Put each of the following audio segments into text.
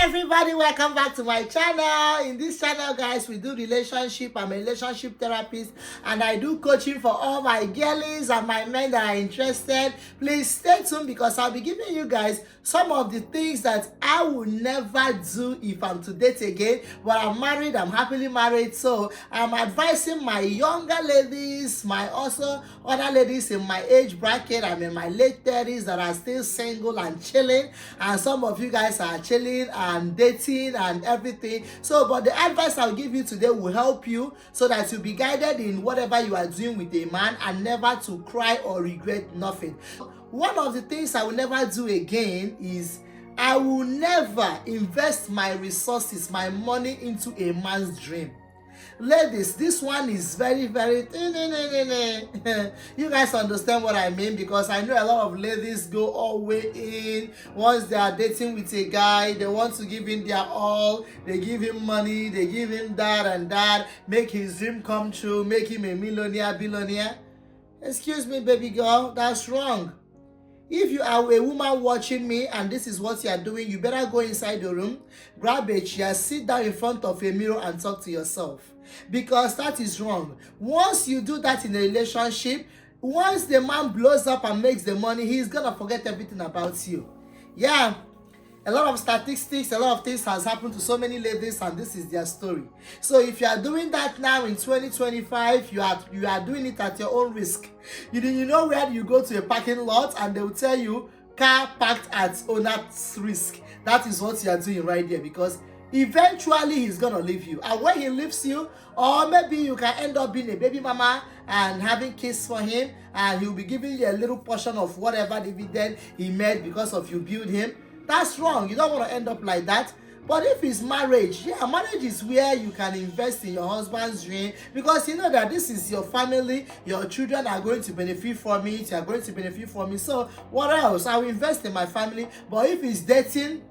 Everybody, welcome back to my channel. In this channel, guys, we do relationship. I'm a relationship therapist and I do coaching for all my girlies and my men that are interested. Please stay tuned because I'll be giving you guys some of the things that I will never do if I'm to date again. But I'm married, I'm happily married, so I'm advising my younger ladies, my also other ladies in my age bracket. I'm in my late 30s that are still single and chilling, and some of you guys are chilling and dating and everything. So but the advice I'll give you today will help you so that you'll be guided in whatever you are doing with a man and never to cry or regret nothing. One of the things I will never do again is I will never invest my resources, my money into a man's dream. Ladies, this one is very you guys understand what I mean, because I know a lot of ladies go all the way in. Once they are dating with a guy, they want to give him their all. They give him money, they give him that and that, make his dream come true, make him a millionaire, billionaire. Excuse me, baby girl, that's wrong. If you are a woman watching me and this is what you are doing, you better go inside the room, grab a chair, sit down in front of a mirror and talk to yourself. Because that is wrong. Once you do that in a relationship, once the man blows up and makes the money, he's gonna forget everything about you. Yeah, a lot of statistics, a lot of things has happened to so many ladies and this is their story. So if you are doing that now in 2025, you are doing it at your own risk. You know where you go to a parking lot and they will tell you car parked at owner's risk. That is what you are doing right there, because eventually he's gonna leave you, and when he leaves you, or maybe you can end up being a baby mama and having kids for him, and he'll be giving you a little portion of whatever dividend he made because of you build him. That's wrong. You don't want to end up like that. But if it's marriage, yeah, marriage is where you can invest in your husband's dream, because you know that this is your family, your children are going to benefit from it, you are going to benefit from it. So what else? I will invest in my family. But if it's dating,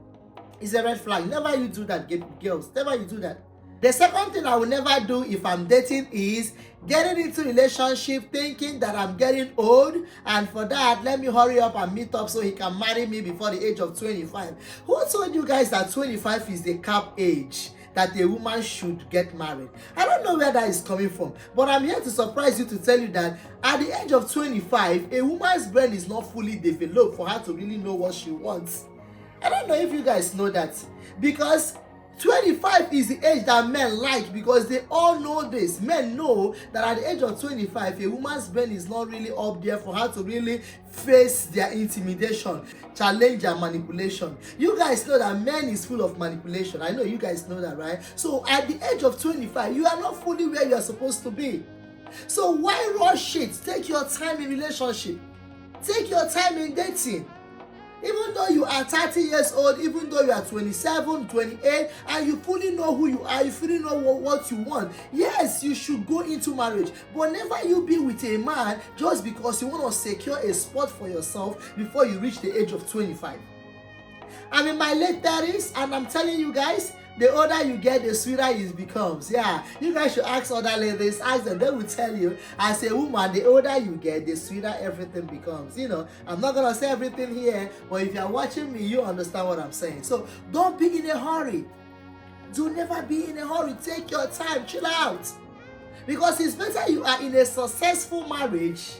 it's a red flag. Never you do that, girls. Never you do that. The second thing I will never do if I'm dating is getting into relationship thinking that I'm getting old, and for that, let me hurry up and meet up so he can marry me before the age of 25. Who told you guys that 25 is the cap age that a woman should get married? I don't know where that is coming from, but I'm here to surprise you to tell you that at the age of 25, a woman's brain is not fully developed for her to really know what she wants. I don't know if you guys know that, because 25 is the age that men like, because they all know this. Men know that at the age of 25, a woman's brain is not really up there for her to really face their intimidation, challenge and manipulation. You guys know that men is full of manipulation. I know you guys know that, right? So at the age of 25, you are not fully where you are supposed to be. So why rush it? Take your time in relationship. Take your time in dating. Even though you are 30 years old, even though you are 27, 28, and you fully know who you are, you fully know what you want, yes, you should go into marriage. But never you be with a man just because you want to secure a spot for yourself before you reach the age of 25. I'm in my late 30s, and I'm telling you guys, the older you get, the sweeter it becomes. Yeah, you guys should ask other ladies, ask them, they will tell you, as a woman, the older you get, the sweeter everything becomes. You know, I'm not gonna say everything here, but if you're watching me, you understand what I'm saying. So don't be in a hurry. Do never be in a hurry. Take your time, chill out. Because it's better you are in a successful marriage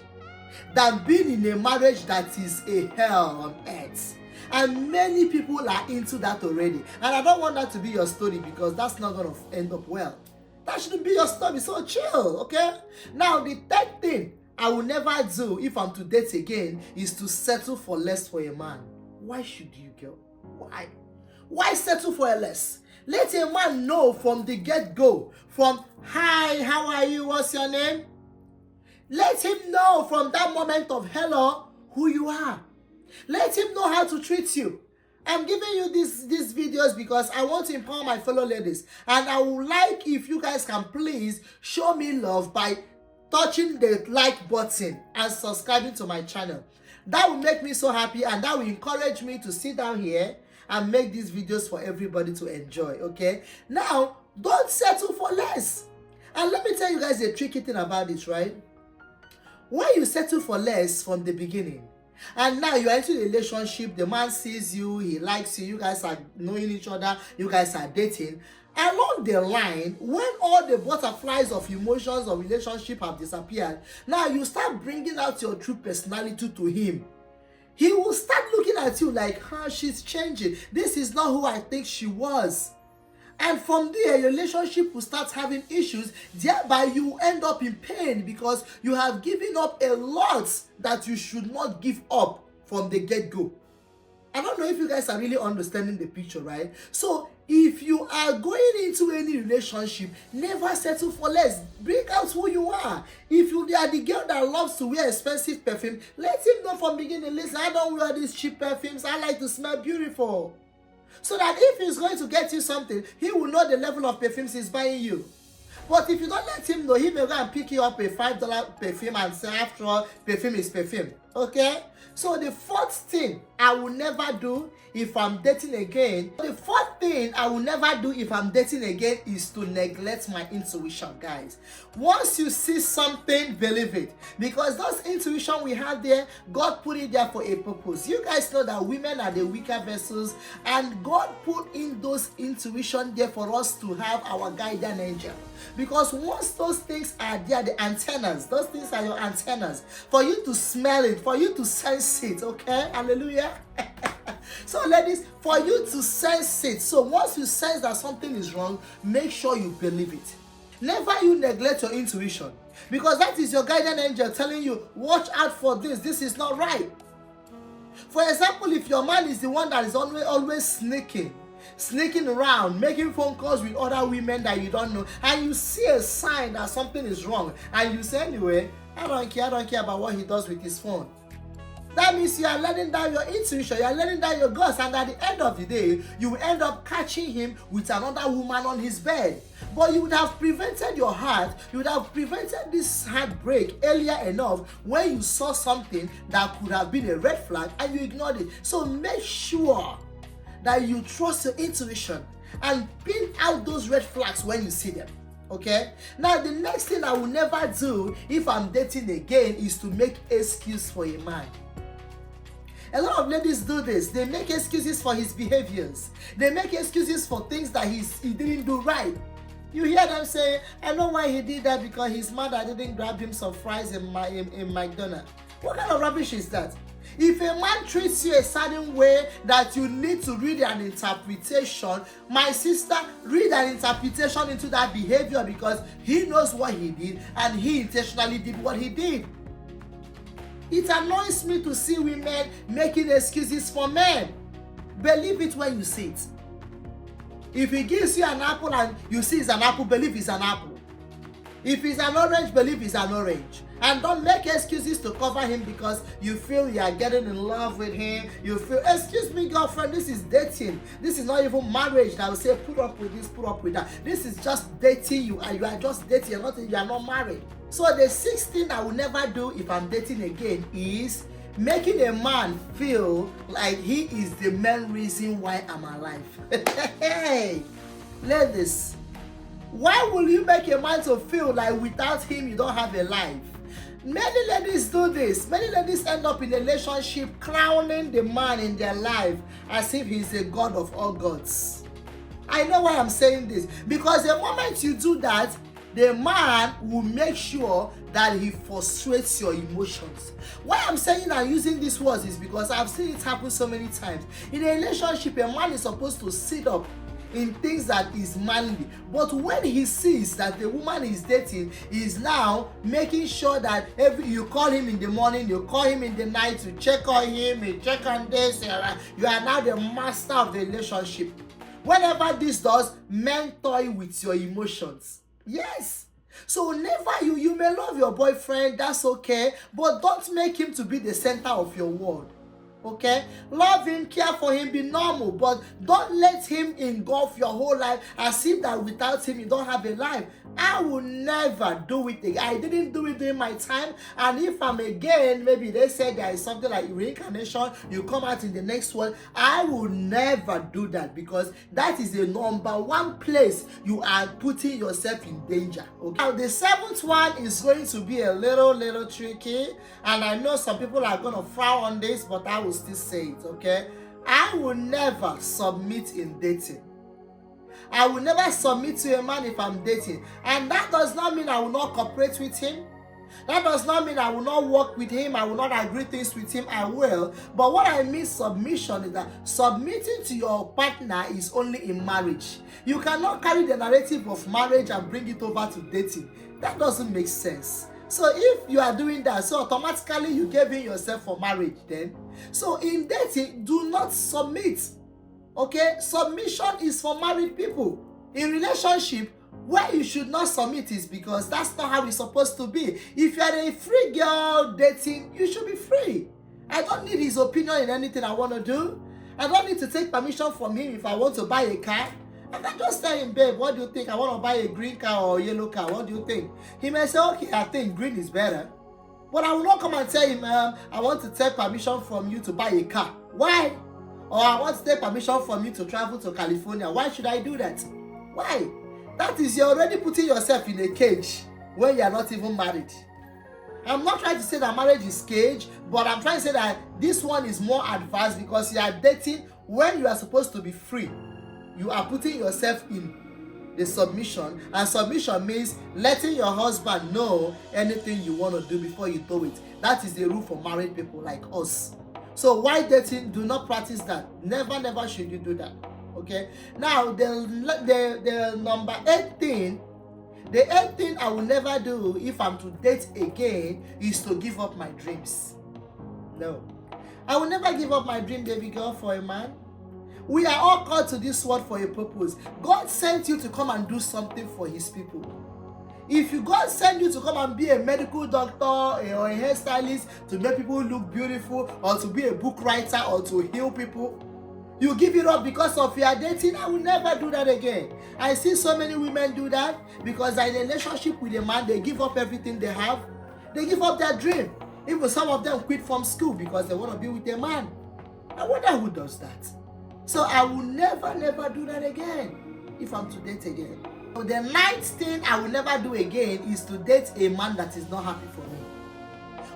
than being in a marriage that is a hell on earth. And many people are into that already. And I don't want that to be your story, because that's not going to end up well. That shouldn't be your story. So chill, okay? Now, the third thing I will never do if I'm to date again is to settle for less for a man. Why should you, girl? Why? Why settle for a less? Let a man know from the get-go. From, hi, how are you? What's your name? Let him know from that moment of hello who you are. Let him know how to treat you. I'm giving you these videos because I want to empower my fellow ladies. And I would like if you guys can please show me love by touching the like button and subscribing to my channel. That will make me so happy, and that will encourage me to sit down here and make these videos for everybody to enjoy, okay? Now, don't settle for less. And let me tell you guys a tricky thing about this, right? When you settle for less from the beginning, And now you are into a relationship, the man sees you, he likes you, you guys are knowing each other, you guys are dating. Along the line, when all the butterflies of emotions of relationship have disappeared, now you start bringing out your true personality to him. He will start looking at you like, she's changing. This is not who I think she was. And from there, your relationship will start having issues. Thereby, you end up in pain because you have given up a lot that you should not give up from the get-go. I don't know if you guys are really understanding the picture, right? So, if you are going into any relationship, never settle for less. Bring out who you are. If you are the girl that loves to wear expensive perfume, let him know from the beginning, listen, I don't wear these cheap perfumes. I like to smell beautiful. So that if he's going to get you something, he will know the level of perfumes he's buying you. But if you don't let him know, he may go and pick you up a $5 perfume and say, after all, perfume is perfume. Okay? So the fourth thing I will never do if I'm dating again, is to neglect my intuition, guys. Once you see something, believe it. Because those intuition we have there, God put it there for a purpose. You guys know that women are the weaker vessels, and God put in those intuition there for us to have our guardian angel. Because once those things are there, the antennas, those things are your antennas, for you to smell it, for you to sense it, okay? Hallelujah. So ladies, for you to sense it, so once you sense that something is wrong, make sure you believe it. Never you neglect your intuition, because that is your guardian angel telling you, watch out for this is not right. For example, if your man is the one that is always sneaking around, making phone calls with other women that you don't know, and you see a sign that something is wrong, and you say, anyway, I don't care about what he does with his phone. That means you are letting down your intuition, you are letting down your guts, and at the end of the day, you will end up catching him with another woman on his bed. But you would have prevented your heart, you would have prevented this heartbreak earlier enough when you saw something that could have been a red flag and you ignored it. So make sure that you trust your intuition and pin out those red flags when you see them. Okay? Now, the next thing I will never do if I'm dating again is to make excuse for a man. A lot of ladies do this. They make excuses for his behaviors. They make excuses for things that he didn't do right. You hear them say, I know why he did that, because his mother didn't grab him some fries in McDonald's. What kind of rubbish is that? If a man treats you a certain way that you need to read an interpretation, my sister, read an interpretation into that behavior, because he knows what he did and he intentionally did what he did. It annoys me to see women making excuses for men. Believe it when you see it. If he gives you an apple and you see it's an apple, believe it's an apple. If it's an orange, believe it's an orange. And don't make excuses to cover him because you feel you are getting in love with him. You feel, excuse me, girlfriend, this is dating. This is not even marriage that will say, put up with this, put up with that. This is just dating you, and you are just dating, you are not married. So the sixth thing I will never do if I'm dating again is making a man feel like he is the main reason why I'm alive. Hey, ladies, why will you make a man to feel like without him you don't have a life? Many ladies do this. Many ladies end up in a relationship crowning the man in their life as if he's a god of all gods. I know why I'm saying this. Because the moment you do that, the man will make sure that he frustrates your emotions. Why I'm saying I'm using these words is because I've seen it happen so many times. In a relationship, a man is supposed to sit up in things that is manly, but when he sees that the woman is dating is now making sure that you call him in the morning, you call him in the night to check on him, you check on this, you are now the master of the relationship. Whenever this does, men toy with your emotions. Yes. So never you may love your boyfriend, that's okay, but don't make him to be the center of your world. Okay, love him, care for him, be normal, but don't let him engulf your whole life as if that without him you don't have a life. I will never do it again. I didn't do it during my time, and if I'm again, maybe they say there is something like reincarnation, you come out in the next one. I will never do that, because that is the number one place you are putting yourself in danger. Okay. Now the seventh one is going to be a little tricky, and I know some people are going to frown on this, but I will still say it. Okay, I will never submit in dating. I will never submit to a man if I'm dating. And that does not mean I will not cooperate with him. That does not mean I will not work with him. I will not agree things with him. I will. But what I mean submission is that submitting to your partner is only in marriage. You cannot carry the narrative of marriage and bring it over to dating. That doesn't make sense. So if you are doing that, so automatically you gave in yourself for marriage then. So in dating, do not submit. Okay, submission is for married people. In relationship, where you should not submit is because that's not how it's supposed to be. If you are a free girl dating, you should be free. I don't need his opinion in anything I want to do. I don't need to take permission from him if I want to buy a car. I can just tell him, babe, what do you think? I want to buy a green car or a yellow car. What do you think? He may say, okay, I think green is better. But I will not come and tell him, I want to take permission from you to buy a car. Why? Or I want to take permission from you to travel to California. Why should I do that? Why? That is, you're already putting yourself in a cage when you are not even married. I'm not trying to say that marriage is cage, but I'm trying to say that this one is more advanced because you are dating when you are supposed to be free. You are putting yourself in the submission, and submission means letting your husband know anything you want to do before you do it. That is the rule for married people like us. So while dating, do not practice that. Never should you do that. Okay. Now the number 8 thing, the 8th thing I will never do if I'm to date again is to give up my dreams. No, I will never give up my dream, baby girl, for a man. We are all called to this world for a purpose. God sent you to come and do something for his people. If God send you to come and be a medical doctor or a hairstylist to make people look beautiful, or to be a book writer or to heal people, you give it up because of your dating. I will never do that again. I see so many women do that because in a relationship with a man, they give up everything they have. They give up their dream. Even some of them quit from school because they want to be with a man. I wonder who does that. So I will never do that again if I'm to date again. So the 9th thing I will never do again is to date a man that is not happy for me,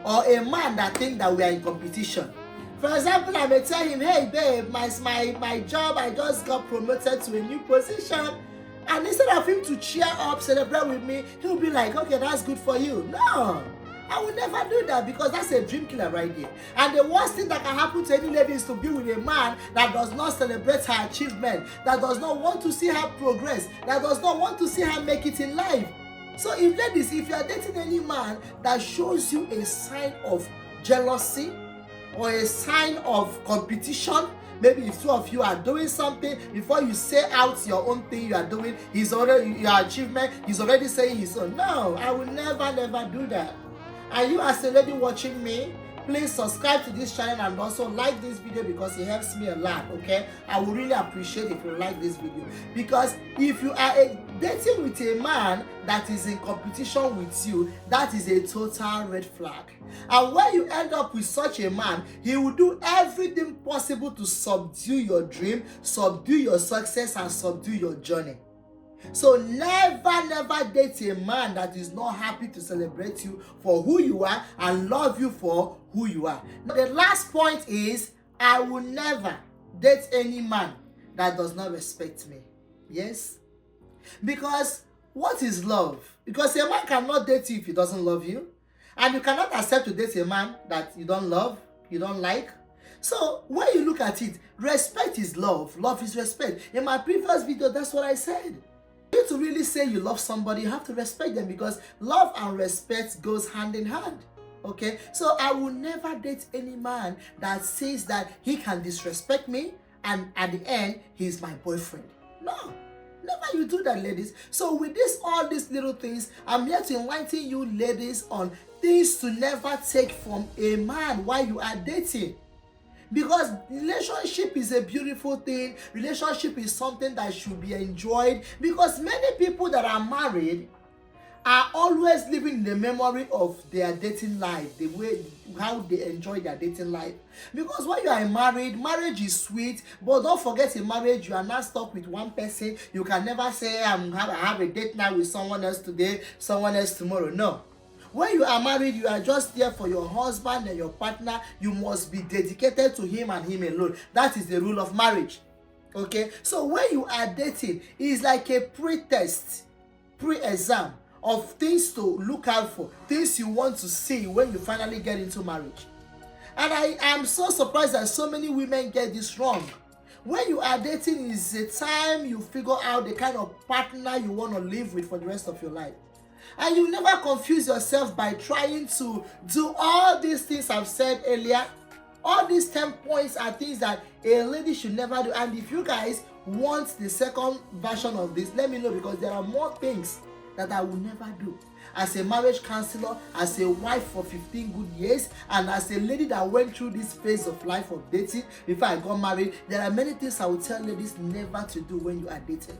or a man that thinks that we are in competition. For example, I may tell him, hey babe, my job, I just got promoted to a new position, and instead of him to cheer up, celebrate with me, he'll be like, okay, that's good for you. No, I will never do that, because that's a dream killer right there. And the worst thing that can happen to any lady is to be with a man that does not celebrate her achievement, that does not want to see her progress, that does not want to see her make it in life. So if ladies, if you are dating any man that shows you a sign of jealousy or a sign of competition, maybe if two of you are doing something, before you say out your own thing you are doing, he's already, your achievement, he's already saying his own. No, I will never do that. And you as a lady watching me, please subscribe to this channel and also like this video, because it helps me a lot. Okay, I would really appreciate if you like this video, because if you are dating with a man that is in competition with you, that is a total red flag. And when you end up with such a man, he will do everything possible to subdue your dream, subdue your success, and subdue your journey. So never date a man that is not happy to celebrate you for who you are and love you for who you are. Now, the last point is, I will never date any man that does not respect me. Yes? Because what is love? Because a man cannot date you if he doesn't love you. And you cannot accept to date a man that you don't love, you don't like. So when you look at it, respect is love. Love is respect. In my previous video, that's what I said. For you to really say you love somebody, you have to respect them, because love and respect goes hand in hand. Okay, so I will never date any man that says that he can disrespect me and at the end he's my boyfriend. No, never you do that, ladies. So with this, all these little things, I'm here to enlighten you ladies on things to never take from a man while you are dating. Because relationship is a beautiful thing. Relationship is something that should be enjoyed, because many people that are married are always living in the memory of their dating life, the way how they enjoy their dating life. Because when you are married, marriage is sweet, but don't forget, in marriage you are not stuck with one person. You can never say I have a date night with someone else today, someone else tomorrow. No. When you are married, you are just there for your husband and your partner. You must be dedicated to him and him alone. That is the rule of marriage. Okay? So when you are dating, it's like a pre-test, pre-exam of things to look out for, things you want to see when you finally get into marriage. And I am so surprised that so many women get this wrong. When you are dating, is the time you figure out the kind of partner you want to live with for the rest of your life. And you never confuse yourself by trying to do all these things I've said earlier. All these 10 points are things that a lady should never do. And if you guys want the second version of this, let me know, because there are more things that I will never do. As a marriage counselor, as a wife for 15 good years, and as a lady that went through this phase of life of dating before I got married, there are many things I will tell ladies never to do when you are dating.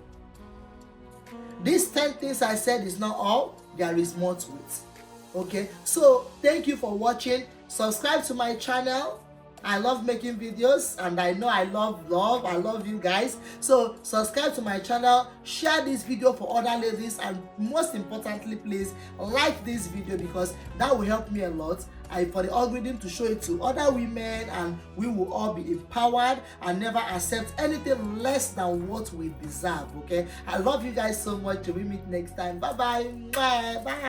These 10 things I said is not all. There is more to it. Okay, so thank you for watching. Subscribe to my channel. I love making videos, and I know I love you guys. So subscribe to my channel, share this video for other ladies, and most importantly, please like this video, because that will help me a lot for the algorithm to show it to other women, and we will all be empowered and never accept anything less than what we deserve. Okay, I love you guys so much. Till we meet next time. Bye bye. Bye.